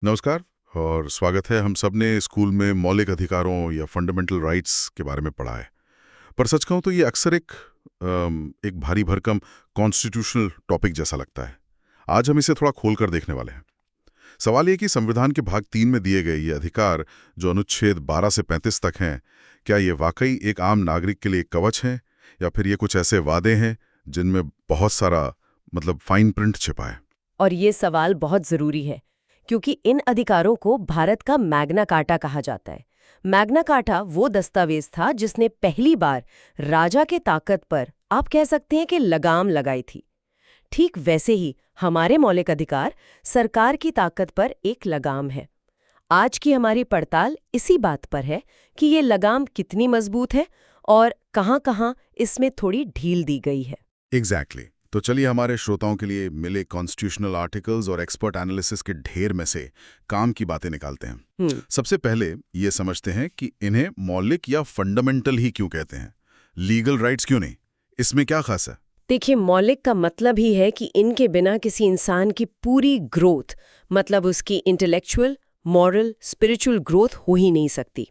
नमस्कार और स्वागत है। हम सब ने स्कूल में मौलिक अधिकारों या फंडामेंटल राइट्स के बारे में पढ़ा है। पर सच कहूं तो ये अक्सर एक भारी भरकम कॉन्स्टिट्यूशनल टॉपिक जैसा लगता है। आज हम इसे थोड़ा खोल कर देखने वाले हैं। सवाल ये कि संविधान के भाग 3 में दिए गए ये अधिकार जो अनुच्छेद 12 से 35 तक हैं, क्या ये वाकई एक आम नागरिक के लिए एक कवच है या फिर ये कुछ ऐसे वादे हैं जिनमें बहुत सारा फाइन प्रिंट छिपा है। और ये सवाल बहुत जरूरी है क्योंकि इन अधिकारों को भारत का मैग्ना कार्टा कहा जाता है। मैग्ना कार्टा वो दस्तावेज था जिसने पहली बार राजा के ताकत पर, आप कह सकते हैं कि लगाम लगाई थी। ठीक वैसे ही हमारे मौलिक अधिकार सरकार की ताकत पर एक लगाम है। आज की हमारी पड़ताल इसी बात पर है कि ये लगाम कितनी मजबूत है और कहां-कहां इसमें थोड़ी ढील दी गई है। एग्जैक्टली तो चलिए हमारे श्रोताओं के लिए मिले कॉन्स्टिट्यूशनल आर्टिकल्स और एक्सपर्ट एनालिसिस के ढेर में से काम की बातें निकालते हैं। सबसे पहले ये समझते हैं कि इन्हें मौलिक या फंडामेंटल ही क्यों कहते हैं, लीगल राइट्स क्यों नहीं, इसमें क्या खास है? देखिए, मौलिक का मतलब ही है कि इनके बिना किसी इंसान की पूरी ग्रोथ, मतलब उसकी इंटेलेक्चुअल, मॉरल, स्पिरिचुअल ग्रोथ हो ही नहीं सकती।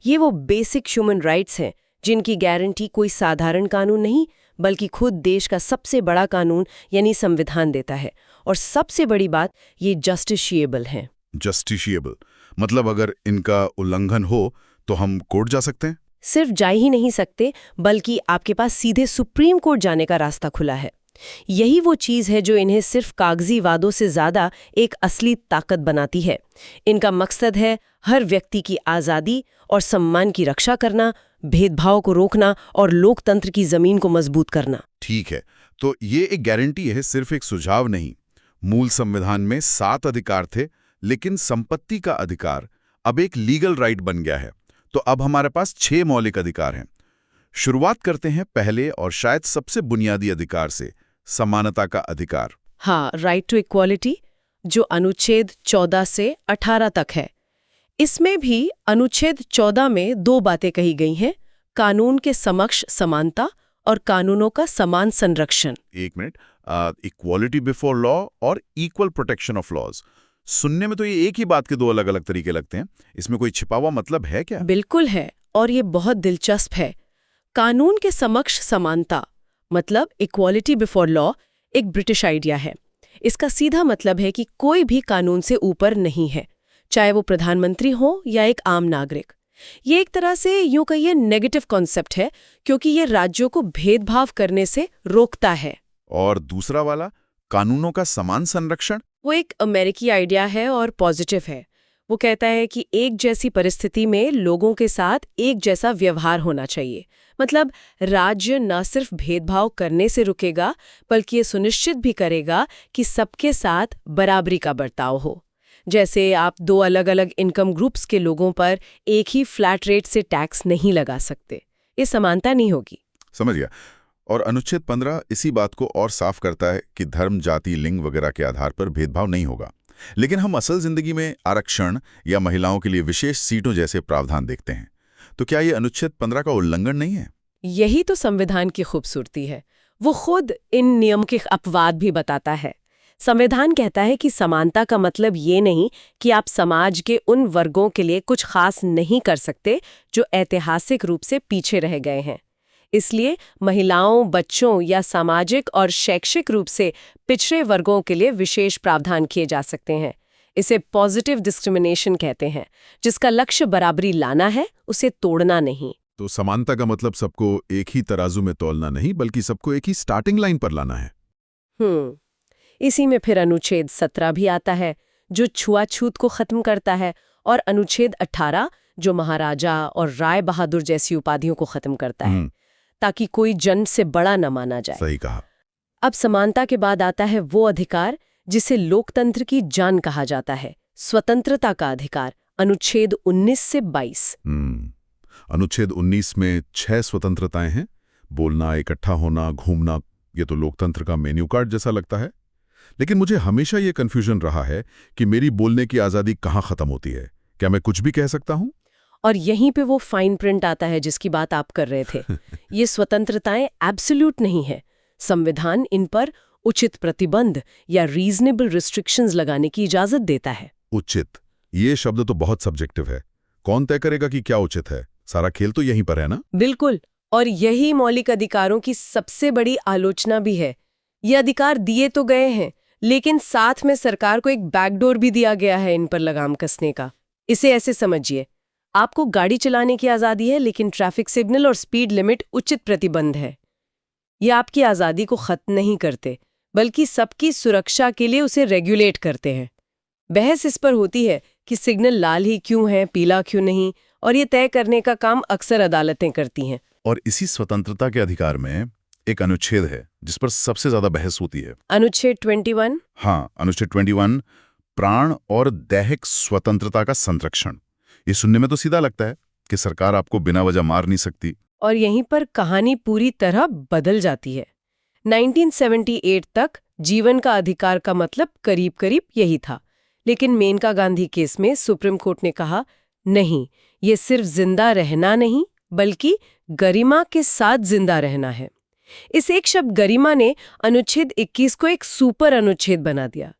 ये वो बेसिक ह्यूमन राइट्स हैं जिनकी गारंटी कोई साधारण कानून नहीं बल्कि खुद देश का सबसे बड़ा कानून यानी संविधान देता है। और सबसे बड़ी बात, ये जस्टिशिएबल हैं। जस्टिशिएबल मतलब अगर इनका उल्लंघन हो तो हम कोर्ट जा सकते हैं? सिर्फ जा ही नहीं सकते बल्कि आपके पास सीधे सुप्रीम कोर्ट जाने का रास्ता खुला है। यही वो चीज़ है जो इन्हें सिर्फ कागजी वादों से ज़्यादा एक असली ताकत बनाती है। इनका मकसद है हर व्यक्ति की आज़ादी और सम्मान की रक्षा करना, भेदभाव को रोकना और लोकतंत्र की ज़मीन को मजबूत करना। ठीक है, तो ये एक गारंटी है, सिर्फ एक सुझाव नहीं। मूल संविधान में 7 अधिकार थे, लेकिन संपत्ति का अधिकार अब एक लीगल राइट बन गया है। तो अब हमारे पास 6 मौलिक अधिकार हैं। शुरुआत करते हैं पहले और शायद सबसे बुनियादी अधिकार से, समानता का अधिकार। हाँ, राइट टू इक्वालिटी, जो अनुच्छेद 14 से 18 तक है। इसमें भी अनुच्छेद 14 में 2 बातें कही गई हैं: कानून के समक्ष समानता और कानूनों का समान संरक्षण। एक मिनट, इक्वालिटी बिफोर लॉ और इक्वल प्रोटेक्शन ऑफ लॉज। सुनने में तो ये एक ही बात के 2 अलग अलग तरीके लगते हैं। इसमें कोई छिपा हुआ मतलब है क्या? बिल्कुल है, और ये बहुत दिलचस्प है। कानून के समक्ष समानता मतलब इक्वालिटी बिफोर लॉ एक ब्रिटिश आइडिया है। इसका सीधा मतलब है कि कोई भी कानून से ऊपर नहीं है, चाहे वो प्रधानमंत्री हो या एक आम नागरिक। ये एक तरह से यूं कहिए नेगेटिव कॉन्सेप्ट है, क्योंकि ये राज्यों को भेदभाव करने से रोकता है। और दूसरा वाला, कानूनों का समान संरक्षण, वो एक अमेरिकी आइडिया है और पॉजिटिव है। वो कहता है कि एक जैसी परिस्थिति में लोगों के साथ एक जैसा व्यवहार होना चाहिए। मतलब राज्य न सिर्फ भेदभाव करने से रुकेगा बल्कि ये सुनिश्चित भी करेगा कि सबके साथ बराबरी का बर्ताव हो। जैसे आप 2 अलग-अलग इनकम ग्रुप्स के लोगों पर एक ही फ्लैट रेट से टैक्स नहीं लगा सकते। ये समानता नहीं होगी। समझ गया। और अनुच्छेद 15 इसी बात को और साफ करता है कि धर्म, जाति, लिंग वगैरह के आधार पर भेदभाव नहीं होगा। लेकिन हम असल जिंदगी में आरक्षण या महिलाओं के लिए विशेष सीटों जैसे प्रावधान देखते हैं। तो क्या ये अनुच्छेद 15 का उल्लंघन नहीं है? यही तो संविधान की खूबसूरती है। वो खुद इन नियम के अपवाद भी बताता है। संविधान कहता है कि समानता का मतलब ये नहीं कि आप समाज के उन वर्गों के लिए कुछ खास नहीं कर सकते जो ऐतिहासिक रूप से पीछे रह गए हैं। इसलिए महिलाओं, बच्चों या सामाजिक और शैक्षिक रूप से पिछड़े वर्गों के लिए विशेष प्रावधान किए जा सकते हैं। इसे पॉजिटिव डिस्क्रिमिनेशन कहते हैं, जिसका लक्ष्य बराबरी लाना है, उसे तोड़ना नहीं। तो समानता का मतलब सबको एक ही तराजू में तौलना नहीं, बल्कि सबको एक ही स्टार्टिंग लाइन पर लाना है। इसी में फिर अनुच्छेद 17 भी आता है, जो छुआछूत को खत्म करता है, और अनुच्छेद 18 जो महाराजा और राय बहादुर जैसी उपाधियों को खत्म करता है, ताकि कोई जन से बड़ा न माना जाए। सही कहा। अब समानता के बाद आता है वो अधिकार जिसे लोकतंत्र की जान कहा जाता है, स्वतंत्रता का अधिकार, अनुच्छेद 19 से 22। अनुच्छेद 19 में 6 स्वतंत्रताएं हैं। बोलना, इकट्ठा होना, घूमना, ये तो लोकतंत्र का मेन्यू कार्ड जैसा लगता है। लेकिन मुझे हमेशा ये कंफ्यूजन रहा है कि मेरी बोलने की आज़ादी कहाँ खत्म होती है। क्या मैं कुछ भी कह सकता हूँ? और यहीं पे वो फाइन प्रिंट आता है जिसकी बात आप कर रहे थे। ये स्वतंत्रताएं एब्सोल्यूट नहीं है। संविधान इन पर उचित प्रतिबंध या रीजनेबल रिस्ट्रिक्शंस लगाने की इजाजत देता है। उचित, ये शब्द तो बहुत सब्जेक्टिव है। कौन तय करेगा कि क्या उचित है? सारा खेल तो यहीं पर है ना? बिल्कुल, और यही मौलिक अधिकारों की सबसे बड़ी आलोचना भी है। ये अधिकार दिए तो गए हैं, लेकिन साथ में सरकार को एक बैकडोर भी दिया गया है इन पर लगाम कसने का। इसे ऐसे समझिए, आपको गाड़ी चलाने की आज़ादी है, लेकिन ट्रैफिक सिग्नल और स्पीड लिमिट उचित प्रतिबंध है। ये आपकी आज़ादी को खत्म नहीं करते, बल्कि सबकी सुरक्षा के लिए उसे रेगुलेट करते हैं। बहस इस पर होती है कि सिग्नल लाल ही क्यों है, पीला क्यों नहीं, और ये तय करने का काम अक्सर अदालतें करती हैं। और इसी स्वतंत्रता के अधिकार में एक अनुच्छेद है जिस पर सबसे ज्यादा बहस होती है। अनुच्छेद 21। हाँ, अनुच्छेद 21, प्राण और दैहिक स्वतंत्रता का संरक्षण। ये सुनने में तो सीधा लगता है कि सरकार आपको बिना वजह मार नहीं सकती। और यहीं पर कहानी पूरी तरह बदल जाती है। 1978 तक जीवन का अधिकार का मतलब करीब करीब यही था, लेकिन मेनका गांधी केस में सुप्रीम कोर्ट ने कहा, नहीं, ये सिर्फ जिंदा रहना नहीं, बल्कि गरिमा के साथ जिंदा रहना है। इस एक शब्द गरिमा ने अनुच्छेद 21 को एक सुपर अनुच्छेद बना दिया,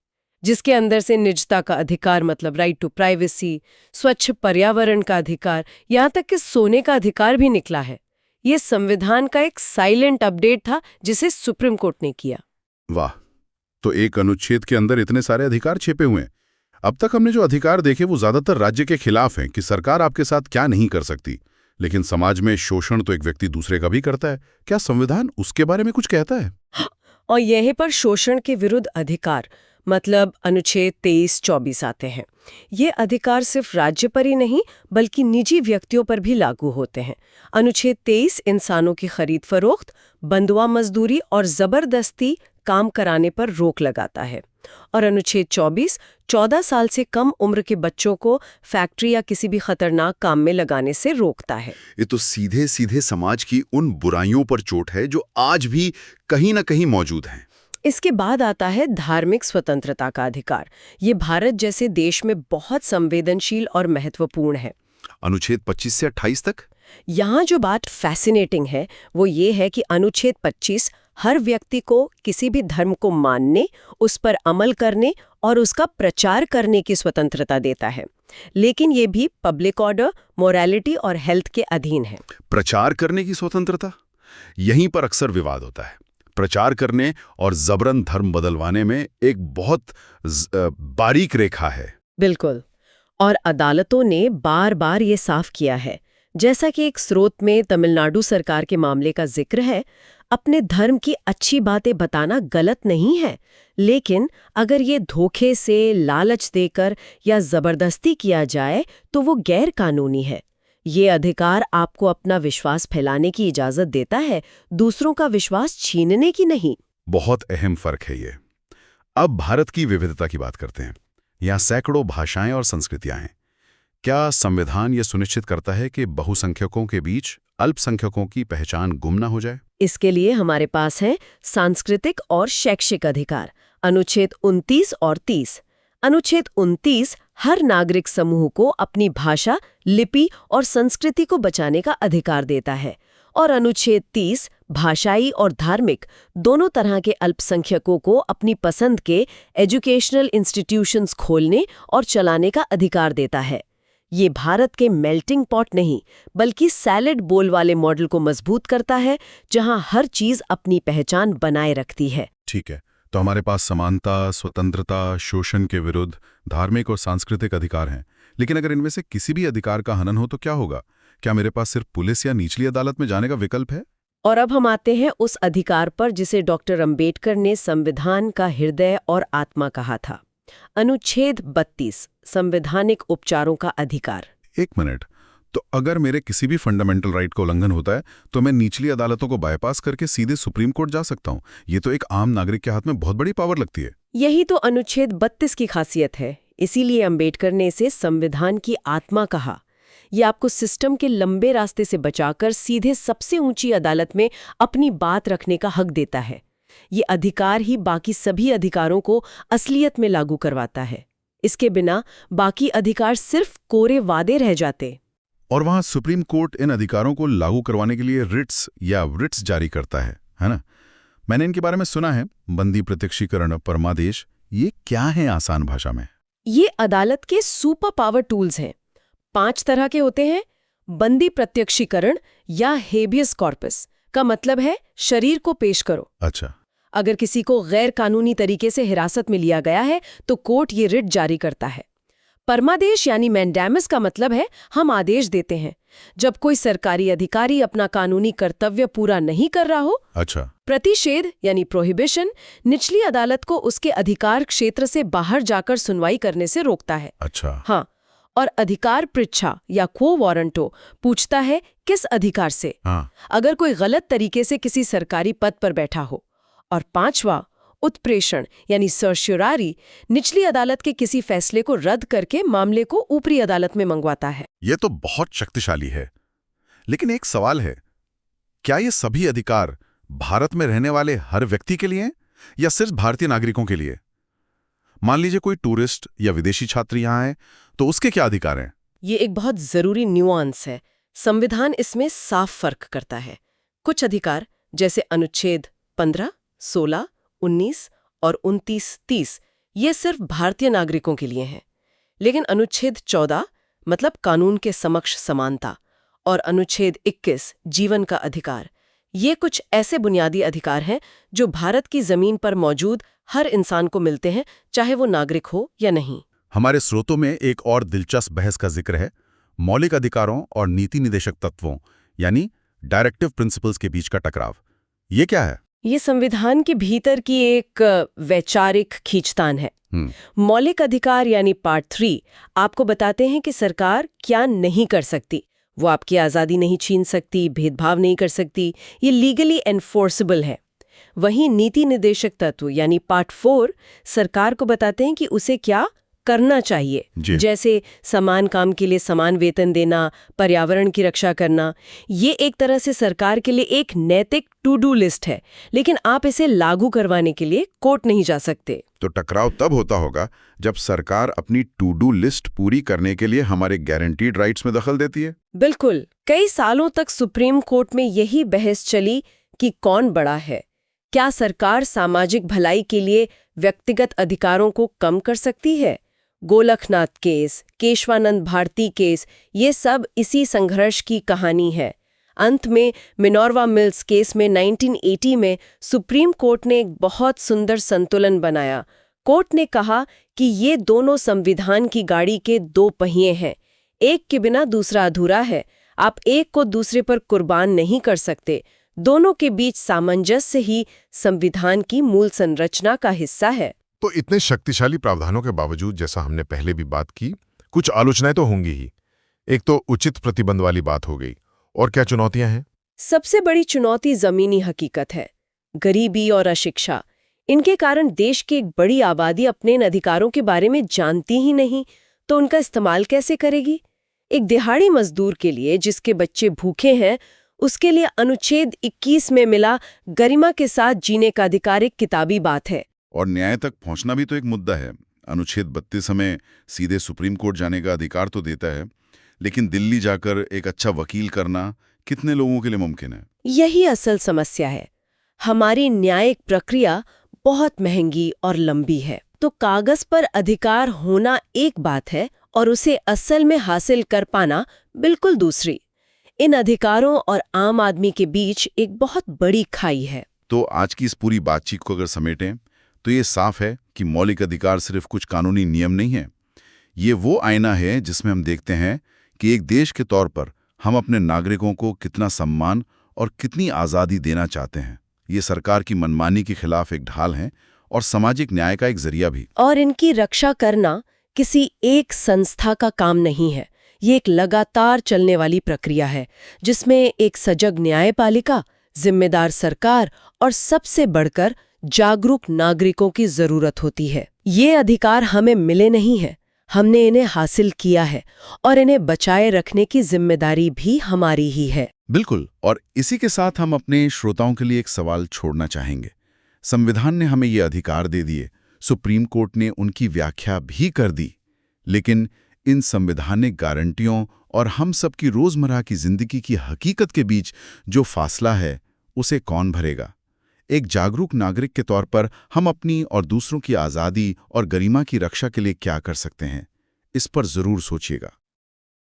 जिसके अंदर से निजता का अधिकार मतलब राइट टू प्राइवेसी, स्वच्छ पर्यावरण का अधिकार, यहाँ तक कि सोने का अधिकार भी निकला है। ये संविधान का एक साइलेंट अपडेट था जिसे सुप्रीम कोर्ट ने किया। वाह, तो एक अनुच्छेद के अंदर इतने सारे अधिकार छिपे हुए हैं। अब तक हमने जो अधिकार देखे वो ज्यादातर राज्य के खिलाफ हैं कि सरकार आपके साथ क्या नहीं कर सकती, लेकिन समाज में शोषण तो एक व्यक्ति दूसरे का भी करता है। क्या संविधान उसके बारे में कुछ कहता है? और यहीं पर शोषण के विरुद्ध अधिकार मतलब अनुच्छेद 23-24 आते हैं। ये अधिकार सिर्फ राज्य पर ही नहीं, बल्कि निजी व्यक्तियों पर भी लागू होते हैं। अनुच्छेद 23 इंसानों की खरीद फरोख्त, बंधुआ मजदूरी और जबरदस्ती काम कराने पर रोक लगाता है। और अनुच्छेद 24 14 साल से कम उम्र के बच्चों को फैक्ट्री या किसी भी खतरनाक काम में लगाने से रोकता है। ये तो सीधे सीधे समाज की उन बुराइयों पर चोट है जो आज भी कहीं ना कहीं मौजूद हैं। इसके बाद आता है धार्मिक स्वतंत्रता का अधिकार। ये भारत जैसे देश में बहुत संवेदनशील और महत्वपूर्ण है। अनुच्छेद 25 से 28 तक। यहाँ जो बात फैसिनेटिंग है वो ये है कि अनुच्छेद 25 हर व्यक्ति को किसी भी धर्म को मानने, उस पर अमल करने और उसका प्रचार करने की स्वतंत्रता देता है, लेकिन ये भी पब्लिक ऑर्डर, मोरालिटी और हेल्थ के अधीन है। प्रचार करने की स्वतंत्रता, यहीं पर अक्सर विवाद होता है। प्रचार करने और जबरन धर्म बदलवाने में एक बहुत बारीक रेखा है। बिल्कुल, और अदालतों ने बार बार ये साफ किया है। जैसा कि एक स्रोत में तमिलनाडु सरकार के मामले का जिक्र है, अपने धर्म की अच्छी बातें बताना गलत नहीं है, लेकिन अगर ये धोखे से, लालच देकर या जबरदस्ती किया जाए तो वो गैर कानूनी है। ये अधिकार आपको अपना विश्वास फैलाने की इजाजत देता है, दूसरों का विश्वास छीनने की नहीं। बहुत अहम फर्क है ये। अब भारत की विविधता की बात करते हैं। यहाँ सैकड़ों भाषाएं और संस्कृतियां हैं। क्या संविधान ये सुनिश्चित करता है कि बहुसंख्यकों के बीच अल्पसंख्यकों की पहचान गुम न हो जाए? इसके लिए हमारे पास है सांस्कृतिक और शैक्षिक अधिकार, अनुच्छेद 29 और 30। अनुच्छेद 29 हर नागरिक समूह को अपनी भाषा, लिपि और संस्कृति को बचाने का अधिकार देता है, और अनुच्छेद 30 भाषाई और धार्मिक दोनों तरह के अल्पसंख्यकों को अपनी पसंद के एजुकेशनल इंस्टीट्यूशंस खोलने और चलाने का अधिकार देता है। ये भारत के मेल्टिंग पॉट नहीं, बल्कि सैलेड बोल वाले मॉडल को मजबूत करता है, जहां हर चीज अपनी पहचान बनाए रखती है। ठीक है, तो हमारे पास समानता, स्वतंत्रता, शोषण के विरुद्ध धार्मिक और सांस्कृतिक अधिकार हैं। लेकिन अगर इनमें से किसी भी अधिकार का हनन हो तो क्या होगा? क्या मेरे पास सिर्फ पुलिस या निचली अदालत में जाने का विकल्प है? और अब हम आते हैं उस अधिकार पर जिसे डॉक्टर अंबेडकर ने संविधान का हृदय और आत्मा कहा था। अनुच्छेद 32 संवैधानिक उपचारों का अधिकार। एक मिनट, तो अगर मेरे किसी भी फंडामेंटल राइट का उल्लंघन होता है तो मैं निचली अदालतों को बाईपास करके सीधे सुप्रीम कोर्ट जा सकता हूँ। ये तो एक आम नागरिक के हाथ में बहुत बड़ी पावर लगती है। यही तो अनुच्छेद 32 की खासियत है। इसीलिए अंबेडकर ने इसे संविधान की आत्मा कहा। ये आपको सिस्टम के लंबे रास्ते से बचाकर सीधे सबसे ऊंची अदालत में अपनी बात रखने का हक देता है। ये अधिकार ही बाकी सभी अधिकारों को असलियत में लागू करवाता है। इसके बिना बाकी अधिकार सिर्फ कोरे वादे रह जाते। और वहां सुप्रीम कोर्ट इन अधिकारों को लागू करवाने के लिए रिट्स जारी करता है ना? मैंने इनके बारे में सुना है, बंदी प्रत्यक्षीकरण, परमादेश। ये क्या है आसान भाषा में? ये अदालत के सुपर पावर टूल्स हैं। 5 तरह के होते हैं। बंदी प्रत्यक्षीकरण या हेबियस कॉर्पस का मतलब है शरीर को पेश करो। अच्छा। अगर किसी को गैर कानूनी तरीके से हिरासत में लिया गया है तो कोर्ट ये रिट जारी करता है। परमादेश यानी मैंडेमस का मतलब है हम आदेश देते हैं जब कोई सरकारी अधिकारी अपना कानूनी कर्तव्य पूरा नहीं कर रहा हो। अच्छा। प्रतिषेध यानी प्रोहिबिशन निचली अदालत को उसके अधिकार क्षेत्र से बाहर जाकर सुनवाई करने से रोकता है। अच्छा। हाँ, और अधिकार पृच्छा या क्वो वारंटो पूछता है किस अधिकार से। हाँ। अगर कोई गलत तरीके से किसी सरकारी पद पर बैठा हो। और 5वां उत्प्रेषण यानी सर्श्योरारी निचली अदालत के किसी फैसले को रद्द करके मामले को ऊपरी अदालत में मंगवाता है। ये तो बहुत शक्तिशाली है। लेकिन एक सवाल है, क्या ये सभी अधिकार भारत में रहने वाले हर व्यक्ति के लिए हैं या सिर्फ भारतीय नागरिकों के लिए? मान लीजिए कोई टूरिस्ट या विदेशी छात्र यहाँ है तो उसके क्या अधिकार हैं? ये एक बहुत जरूरी न्यूआंस है। संविधान इसमें साफ फर्क करता है। कुछ अधिकार जैसे अनुच्छेद 15, 16, 19 और 29, 30 ये सिर्फ भारतीय नागरिकों के लिए हैं। लेकिन अनुच्छेद 14 मतलब कानून के समक्ष समानता और अनुच्छेद 21 जीवन का अधिकार, ये कुछ ऐसे बुनियादी अधिकार हैं जो भारत की जमीन पर मौजूद हर इंसान को मिलते हैं, चाहे वो नागरिक हो या नहीं। हमारे स्रोतों में एक और दिलचस्प बहस का जिक्र है मौलिक अधिकारों और नीति निदेशक तत्वों यानी डायरेक्टिव प्रिंसिपल्स के बीच का टकराव। ये क्या है? ये संविधान के भीतर की एक वैचारिक खींचतान है। मौलिक अधिकार यानी पार्ट 3 आपको बताते हैं कि सरकार क्या नहीं कर सकती। वो आपकी आज़ादी नहीं छीन सकती, भेदभाव नहीं कर सकती, ये लीगली एनफोर्सेबल है। वहीं नीति निदेशक तत्व यानी पार्ट 4 सरकार को बताते हैं कि उसे क्या करना चाहिए, जैसे समान काम के लिए समान वेतन देना, पर्यावरण की रक्षा करना। ये एक तरह से सरकार के लिए एक नैतिक टू डू लिस्ट है, लेकिन आप इसे लागू करवाने के लिए कोर्ट नहीं जा सकते। तो टकराव तब होता होगा जब सरकार अपनी टू डू लिस्ट पूरी करने के लिए हमारे गारंटीड राइट्स में दखल देती है। बिल्कुल। कई सालों तक सुप्रीम कोर्ट में यही बहस चली कि कौन बड़ा है। क्या सरकार सामाजिक भलाई के लिए व्यक्तिगत अधिकारों को कम कर सकती है? गोलखनाथ केस, केशवानंद भारती केस, ये सब इसी संघर्ष की कहानी है। अंत में मिनर्वा मिल्स केस में 1980 में सुप्रीम कोर्ट ने एक बहुत सुंदर संतुलन बनाया। कोर्ट ने कहा कि ये दोनों संविधान की गाड़ी के 2 पहिए हैं, एक के बिना दूसरा अधूरा है। आप एक को दूसरे पर कुर्बान नहीं कर सकते। दोनों के बीच सामंजस्य ही संविधान की मूल संरचना का हिस्सा है। तो इतने शक्तिशाली प्रावधानों के बावजूद, जैसा हमने पहले भी बात की, कुछ आलोचनाएं तो होंगी ही। एक तो उचित प्रतिबंध वाली बात हो गई, और क्या चुनौतियां हैं? सबसे बड़ी चुनौती जमीनी हकीकत है, गरीबी और अशिक्षा। इनके कारण देश की एक बड़ी आबादी अपने इन अधिकारों के बारे में जानती ही नहीं, तो उनका इस्तेमाल कैसे करेगी? एक दिहाड़ी मजदूर के लिए जिसके बच्चे भूखे हैं, उसके लिए अनुच्छेद 21 में मिला गरिमा के साथ जीने का अधिकार एक किताबी बात है। और न्याय तक पहुंचना भी तो एक मुद्दा है। अनुच्छेद 32 हमें सीधे सुप्रीम कोर्ट जाने का अधिकार तो देता है, लेकिन दिल्ली जाकर एक अच्छा वकील करना कितने लोगों के लिए मुमकिन है? यही असल समस्या है। हमारी न्यायिक प्रक्रिया बहुत महंगी और लंबी है। तो कागज पर अधिकार होना एक बात है और उसे असल में हासिल कर पाना बिल्कुल दूसरी। इन अधिकारों और आम आदमी के बीच एक बहुत बड़ी खाई है। तो आज की इस पूरी बातचीत को अगर समेटें तो ये साफ है कि मौलिक अधिकार सिर्फ कुछ कानूनी नियम नहीं है। ये वो आईना है जिसमें हम देखते हैं कि एक देश के तौर पर हम अपने नागरिकों को कितना सम्मान और कितनी आज़ादी देना चाहते हैं। ये सरकार की मनमानी के खिलाफ एक ढाल है और सामाजिक न्याय का एक जरिया भी। और इनकी रक्षा करना किसी एक संस्था का काम नहीं है। ये एक लगातार चलने वाली प्रक्रिया है जिसमें एक सजग न्यायपालिका, जिम्मेदार सरकार और सबसे बढ़कर जागरूक नागरिकों की जरूरत होती है। ये अधिकार हमें मिले नहीं हैं, हमने इन्हें हासिल किया है और इन्हें बचाए रखने की जिम्मेदारी भी हमारी ही है। बिल्कुल। और इसी के साथ हम अपने श्रोताओं के लिए एक सवाल छोड़ना चाहेंगे। संविधान ने हमें ये अधिकार दे दिए, सुप्रीम कोर्ट ने उनकी व्याख्या भी कर दी, लेकिन इन संवैधानिक गारंटियों और हम सबकी रोजमर्रा की जिंदगी की हकीकत के बीच जो फासला है, उसे कौन भरेगा? एक जागरूक नागरिक के तौर पर हम अपनी और दूसरों की आज़ादी और गरिमा की रक्षा के लिए क्या कर सकते हैं, इस पर ज़रूर सोचिएगा।